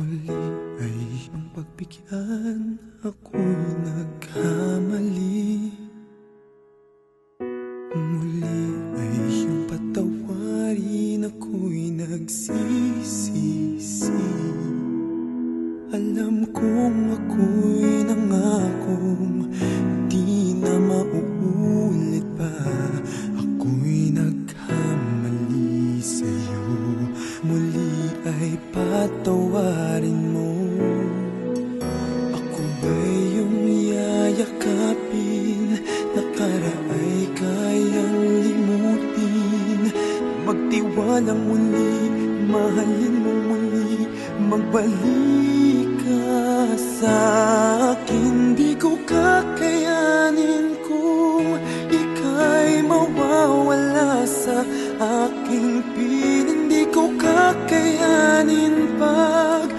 Muli ay iyong pagbigyan, ako'y nagkamali. Muli ay iyong patawarin, ako'y nagsisisi. Alam kong ako'y nangakong di na mauulit pa. Ako'y nagkamali sa'yo, muli ay patawarin mo. Ako ba'y iyong yayakapin, nakaraay kayang limutin. Magtiwalang muli, mahalin mo muli, magbalik ka sa'kin. Di ko kakayanin kung ika'y mawawala sa aking piling. Di ko kakayanin pag